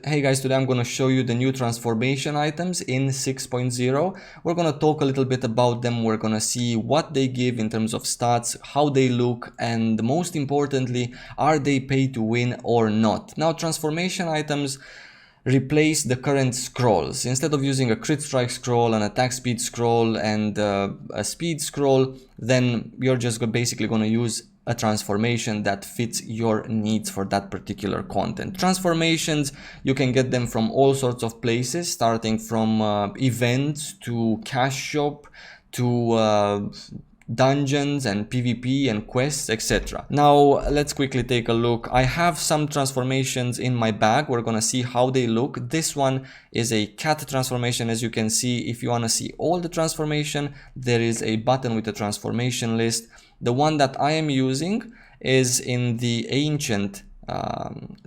Hey guys, today I'm going to show you the new transformation items in 6.0. We're going to talk a little bit about them. We're going to see what they give in terms of stats, how they look, and most importantly, are they pay to win or not? Now, transformation items replace the current scrolls. Instead of using a crit strike scroll, an attack speed scroll, and a speed scroll, then you're just basically going to use a transformation that fits your needs for that particular content. Transformations, you can get them from all sorts of places, starting from events to cash shop to dungeons and PvP and quests, etc. Now let's quickly take a look. I have some transformations in my bag. We're gonna see how they look. This one is a cat transformation. As you can see, if you want to see all the transformation, there is a button with the transformation list. The one that I am using is in the ancient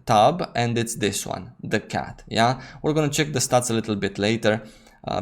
tab, and it's this one, the cat. Yeah, we're gonna check the stats a little bit later.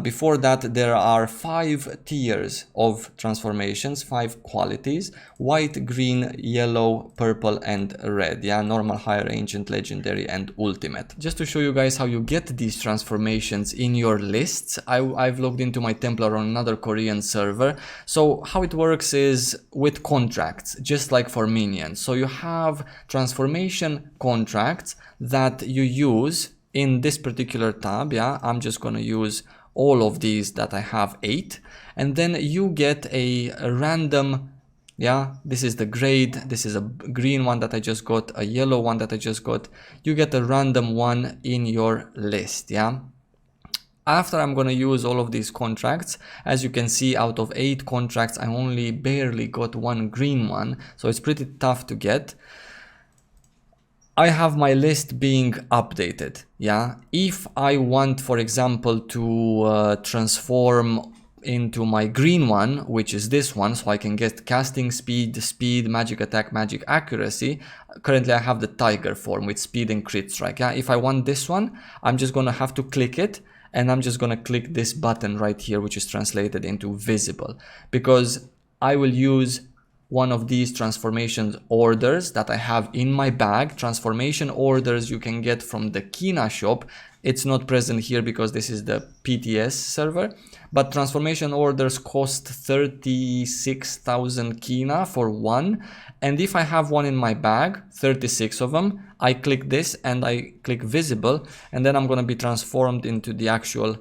Before that, there are 5 tiers of transformations, 5 qualities: white, green, yellow, purple, and red. Yeah, normal, higher, ancient, legendary, and ultimate. Just to show you guys how you get these transformations in your lists, I've logged into my Templar on another Korean server. So how it works is with contracts, just like for minions. So you have transformation contracts that you use in this particular tab. Yeah, I'm just gonna use all of these that I have 8, and then you get a random, yeah, this is the grade, this is a green one that I just got, a yellow one that I just got. You get a random one in your list. Yeah, after I'm gonna use all of these contracts, as you can see, out of 8 contracts I only barely got 1 green one, so it's pretty tough to get. I have my list being updated. Yeah, if I want, for example, to transform into my green one, which is this one, so I can get casting speed, magic attack, magic accuracy. Currently I have the tiger form with speed and crit strike. Yeah, if I want this one, I'm just gonna have to click it, and I'm just gonna click this button right here, which is translated into visible, because I will use one of these transformation orders that I have in my bag. Transformation orders you can get from the Kina shop. It's not present here because this is the PTS server, but transformation orders cost 36,000 Kina for one. And if I have one in my bag, 36 of them, I click this and I click visible, and then I'm going to be transformed into the actual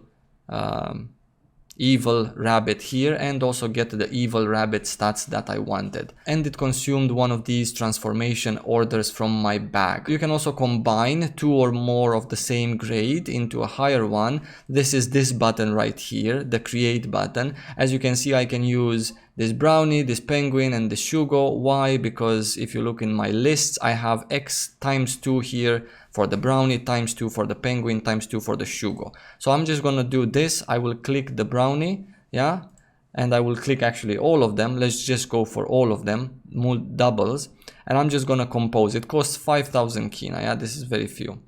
evil rabbit here, and also get the evil rabbit stats that I wanted. And it consumed one of these transformation orders from my bag. You can also combine 2 or more of the same grade into a higher one. This is this button right here, the create button. As you can see, I can use this brownie, this penguin, and this shugo. Why? Because if you look in my lists, I have X times 2 here for the brownie, times 2 for the penguin, times 2 for the shugo. So I'm just gonna do this. I will click the brownie, yeah, and I will click actually all of them. Let's just go for all of them, doubles, and I'm just gonna compose. It costs 5,000 Kina. Yeah, this is very few.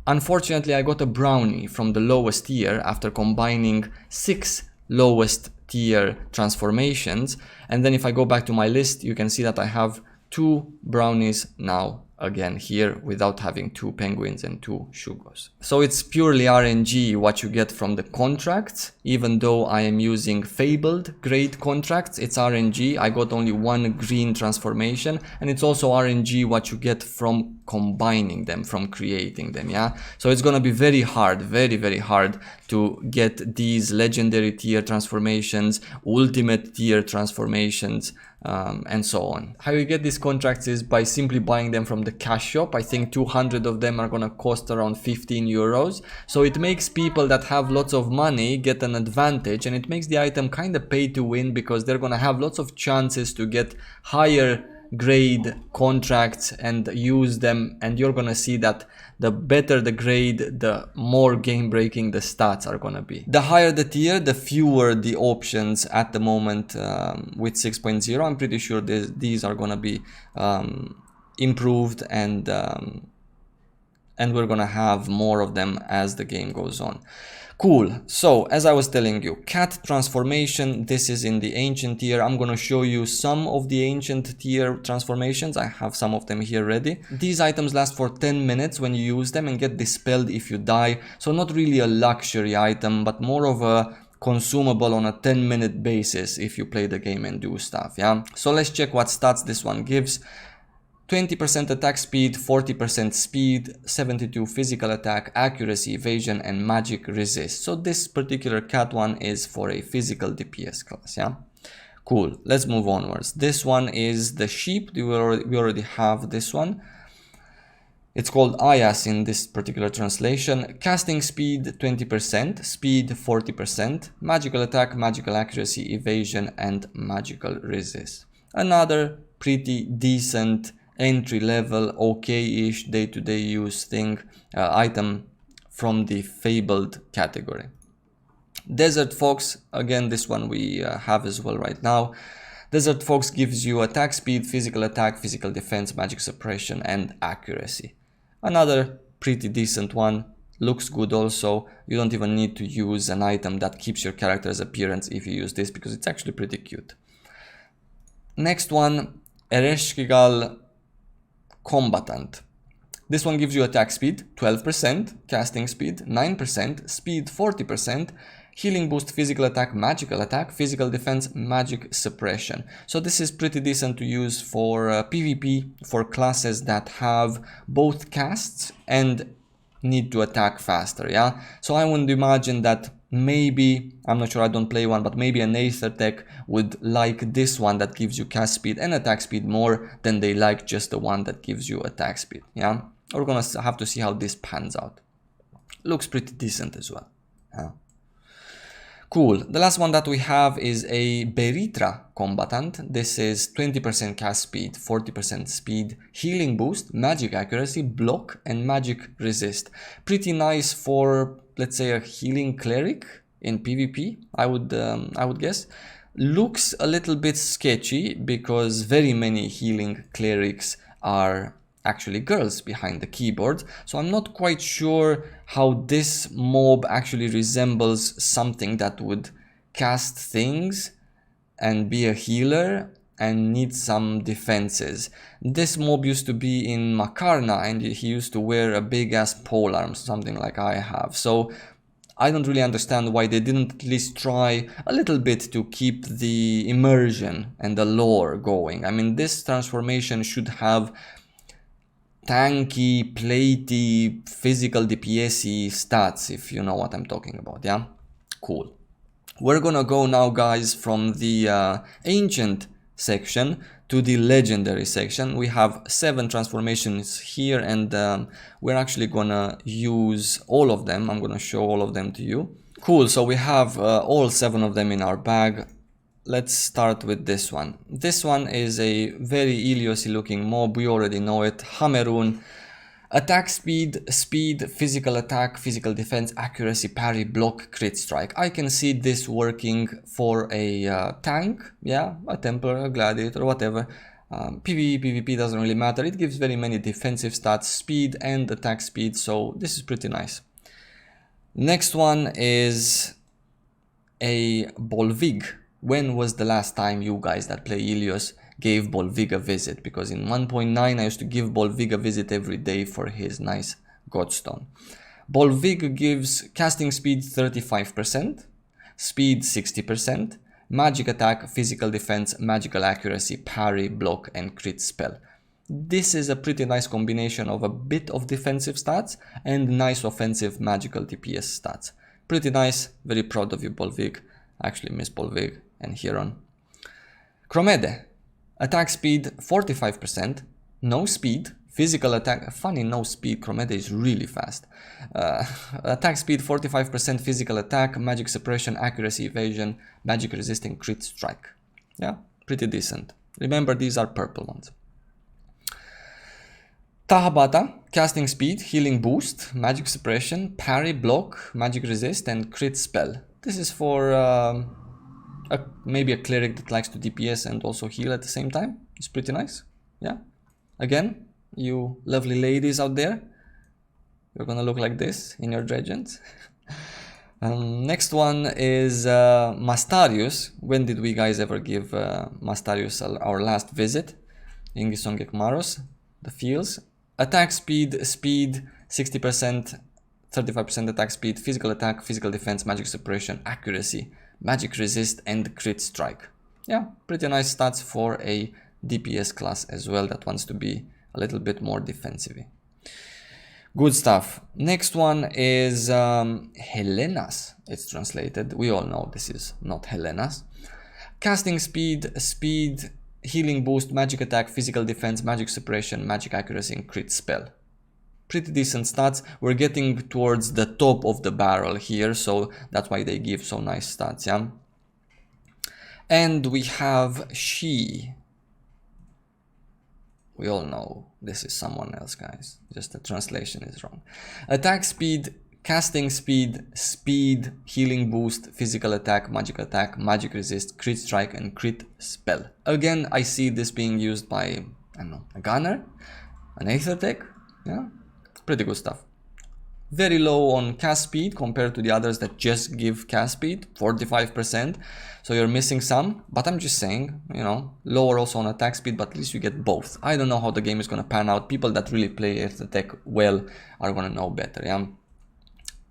Unfortunately, I got a brownie from the lowest tier after combining 6 lowest tier transformations, and then if I go back to my list, you can see that I have 2 brownies now again here without having 2 penguins and 2 shugos. So it's purely RNG what you get from the contracts. Even though I am using fabled grade contracts, it's RNG. I got only 1 green transformation, and it's also RNG what you get from combining them, from creating them. Yeah, so it's gonna be very hard, very hard to get these legendary tier transformations, ultimate tier transformations, and so on. How you get these contracts is by simply buying them from the cash shop. I think 200 of them are gonna cost around 15 euros. So it makes people that have lots of money get an advantage, and it makes the item kind of pay to win, because they're gonna have lots of chances to get higher grade contracts and use them, and you're gonna see that the better the grade, the more game breaking the stats are gonna be. The higher the tier, the fewer the options at the moment with 6.0. I'm pretty sure these are gonna be improved, and we're gonna have more of them as the game goes on. Cool. So as I was telling you, cat transformation, this is in the ancient tier. I'm going to show you some of the ancient tier transformations. I have some of them here ready. These items last for 10 minutes when you use them and get dispelled if you die. So not really a luxury item, but more of a consumable on a 10-minute basis if you play the game and do stuff. Yeah. So let's check what stats this one gives. 20% attack speed, 40% speed, 72 physical attack, accuracy, evasion, and magic resist. So this particular cat one is for a physical DPS class, yeah? Cool, let's move onwards. This one is the sheep. We already have this one. It's called Ayas in this particular translation. Casting speed 20%, speed 40%, magical attack, magical accuracy, evasion, and magical resist. Another pretty decent entry level, okay-ish day-to-day use thing, item from the fabled category. Desert Fox, again this one we have as well right now. Desert Fox gives you attack speed, physical attack, physical defense, magic suppression, and accuracy. Another pretty decent one, looks good also. You don't even need to use an item that keeps your character's appearance if you use this, because it's actually pretty cute. Next one, Ereshkigal Combatant. This one gives you attack speed 12%, casting speed 9%, speed 40%, healing boost, physical attack, physical defense, magic suppression. So this is pretty decent to use for PvP, for classes that have both casts and need to attack faster, yeah? So I would imagine that maybe, I'm not sure, I don't play one, but maybe an Aether tech would like this one that gives you cast speed and attack speed more than they like just the one that gives you attack speed, yeah? We're gonna have to see how this pans out. Looks pretty decent as well, yeah? Cool. The last one that we have is a Beritra Combatant. This is 20% cast speed, 40% speed, healing boost, magic accuracy, block, and magic resist. Pretty nice for, let's say, a healing cleric in PvP, I would guess. Looks a little bit sketchy because very many healing clerics are actually girls behind the keyboard, so I'm not quite sure how this mob actually resembles something that would cast things and be a healer and need some defenses. This mob used to be in Makarna and he used to wear a big ass polearm, something like I have, so I don't really understand why they didn't at least try a little bit to keep the immersion and the lore going. I mean, this transformation should have tanky, platey, physical DPS-y stats, if you know what I'm talking about, yeah? Cool. We're gonna go now, guys, from the ancient section to the legendary section. We have 7 transformations here, and we're actually gonna use all of them. I'm gonna show all of them to you. Cool, so we have all 7 of them in our bag. Let's start with this one. This one is a very Ilios-y looking mob. We already know it. Hamerun. Attack speed, physical attack, physical defense, accuracy, parry, block, crit strike. I can see this working for a tank, yeah, a Templar, a Gladiator, whatever. PvE, PvP doesn't really matter. It gives very many defensive stats, speed and attack speed, so this is pretty nice. Next one is a Bolvig. When was the last time you guys that play Ilios gave Bolvig a visit? Because in 1.9 I used to give Bolvig a visit every day for his nice Godstone. Bolvig gives casting speed 35%, speed 60%, magic attack, physical defense, magical accuracy, parry, block, and crit spell. This is a pretty nice combination of a bit of defensive stats and nice offensive magical DPS stats. Pretty nice, very proud of you, Bolvig. I actually miss Bolvig and Huron. Cromede. Attack speed 45%, no speed, physical attack, funny no speed, Cromede is really fast. Attack speed 45%, physical attack, magic suppression, accuracy, evasion, magic resisting, crit strike. Yeah, pretty decent. Remember, these are purple ones. Tahabata, casting speed, healing boost, magic suppression, parry, block, magic resist, and crit spell. This is for maybe a cleric that likes to DPS and also heal at the same time. It's pretty nice, yeah. Again, you lovely ladies out there, you're gonna look like this in your Dredgens. Next one is Mastarius. When did we guys ever give Mastarius our last visit? Ingisongek Maros, the fields. Attack speed, 60%, 35% attack speed, physical attack, physical defense, magic suppression, accuracy, magic resist, and crit strike. Yeah, pretty nice stats for a DPS class as well that wants to be a little bit more defensive. Good stuff. Next one is Helenas. It's translated. We all know this is not Helenas. Casting speed, healing boost, magic attack, physical defense, magic suppression, magic accuracy, and crit spell. Pretty decent stats. We're getting towards the top of the barrel here, so that's why they give so nice stats, yeah? And we have She. We all know this is someone else, guys. Just the translation is wrong. Attack speed, casting speed, healing boost, physical attack, magic resist, crit strike, and crit spell. Again, I see this being used by, I don't know, a gunner, an aether tech. Yeah, pretty good stuff. Very low on cast speed compared to the others that just give cast speed, 45%. So you're missing some, but I'm just saying, you know, lower also on attack speed, but at least you get both. I don't know how the game is going to pan out. People that really play the tech well are going to know better, yeah?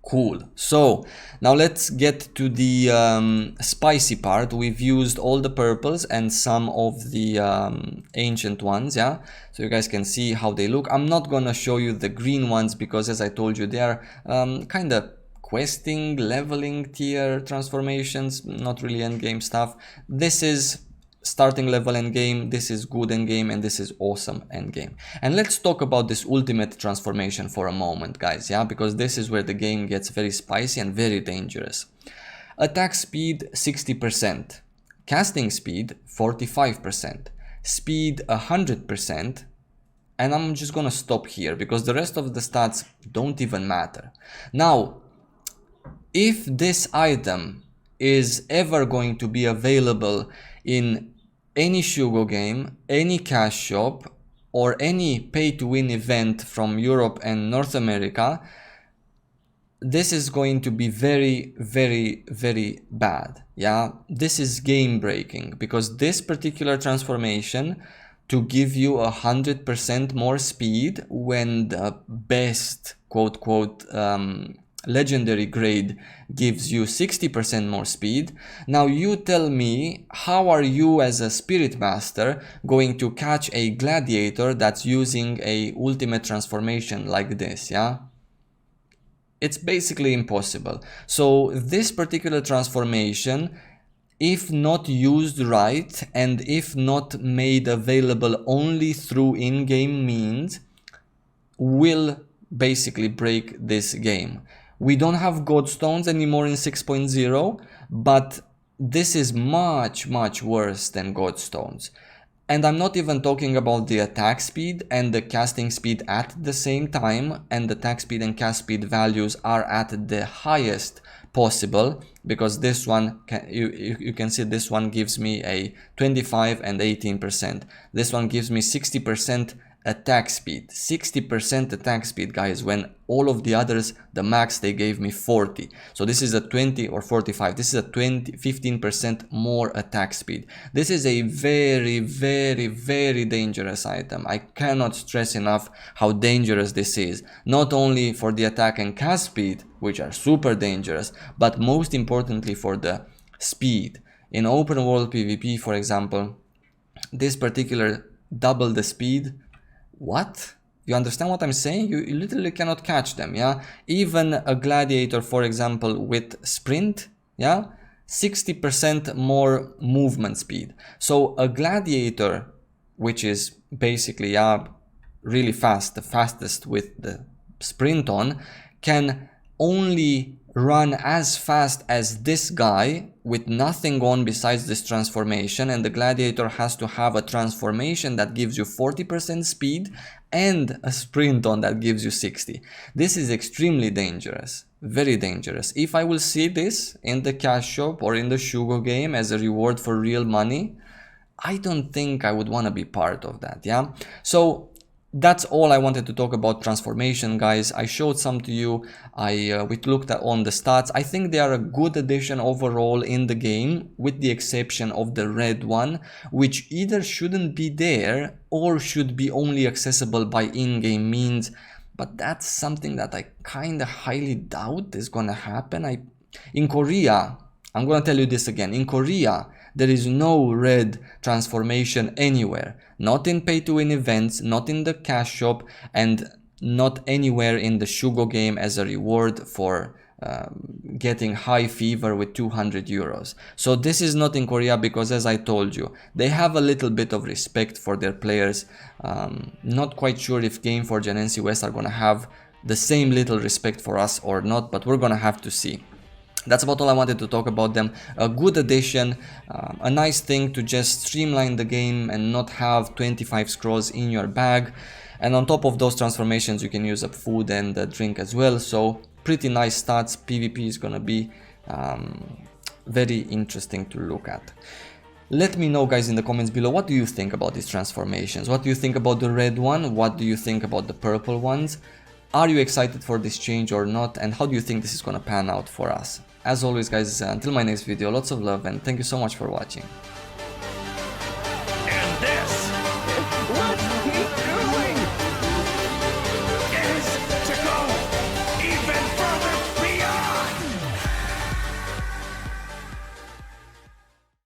Cool. So now let's get to the spicy part. We've used all the purples and some of the ancient ones, yeah, so you guys can see how they look. I'm not gonna show you the green ones because, as I told you, they are kind of questing, leveling tier transformations, not really endgame stuff. This is starting level endgame, this is good endgame, and this is awesome endgame. And let's talk about this ultimate transformation for a moment, guys, yeah, because this is where the game gets very spicy and very dangerous. Attack speed 60%, casting speed 45%, speed 100%, and I'm just gonna stop here because the rest of the stats don't even matter. Now, if this item is ever going to be available in any Shugo game, any cash shop, or any pay-to-win event from Europe and North America, this is going to be very, very, very bad. Yeah, this is game breaking because this particular transformation to give you 100% more speed when the best quote legendary grade gives you 60% more speed. Now you tell me, how are you as a spirit master going to catch a gladiator that's using a ultimate transformation like this, yeah? It's basically impossible. So this particular transformation, if not used right and if not made available only through in-game means, will basically break this game. We don't have Godstones anymore in 6.0, but this is much, much worse than Godstones. And I'm not even talking about the attack speed and the casting speed at the same time, and the attack speed and cast speed values are at the highest possible, because this one, you can see this one gives me a 25 and 18%. This one gives me 60% attack speed, 60% attack speed, guys, when all of the others, the max they gave me 40. So this is a 20 or 45. This is a 15% more attack speed. This is a very, very, very dangerous item. I cannot stress enough how dangerous this is, not only for the attack and cast speed, which are super dangerous, but most importantly for the speed. In open world PvP, for example, this particular double the speed, what? You understand what I'm saying? You literally cannot catch them, yeah? Even a gladiator, for example, with sprint, yeah? 60% more movement speed. So a gladiator, which is basically, yeah, really fast, the fastest with the sprint on, can only run as fast as this guy with nothing on besides this transformation, and the gladiator has to have a transformation that gives you 40% speed and a sprint on that gives you 60. This is extremely dangerous, very dangerous. If I will see this in the cash shop or in the Shugo game as a reward for real money, I don't think I would want to be part of that, yeah? So That's all I wanted to talk about transformation, guys. I showed some to you. We looked at on the stats. I think they are a good addition overall in the game, with the exception of the red one, which either shouldn't be there or should be only accessible by in-game means. But that's something that I kind of highly doubt is gonna happen. In Korea, I'm gonna tell you this again. In Korea, there is no red transformation anywhere. Not in pay-to-win events, not in the cash shop, and not anywhere in the Shugo game as a reward for getting high fever with 200 euros. So this is not in Korea because, as I told you, they have a little bit of respect for their players. Not quite sure if Gameforge and NC West are gonna have the same little respect for us or not, but we're gonna have to see. That's about all I wanted to talk about them. A good addition, a nice thing to just streamline the game and not have 25 scrolls in your bag. And on top of those transformations, you can use up food and drink as well. So pretty nice stats. PvP is gonna be very interesting to look at. Let me know, guys, in the comments below, what do you think about these transformations? What do you think about the red one? What do you think about the purple ones? Are you excited for this change or not? And how do you think this is gonna pan out for us? As always, guys, until my next video, lots of love and thank you so much for watching.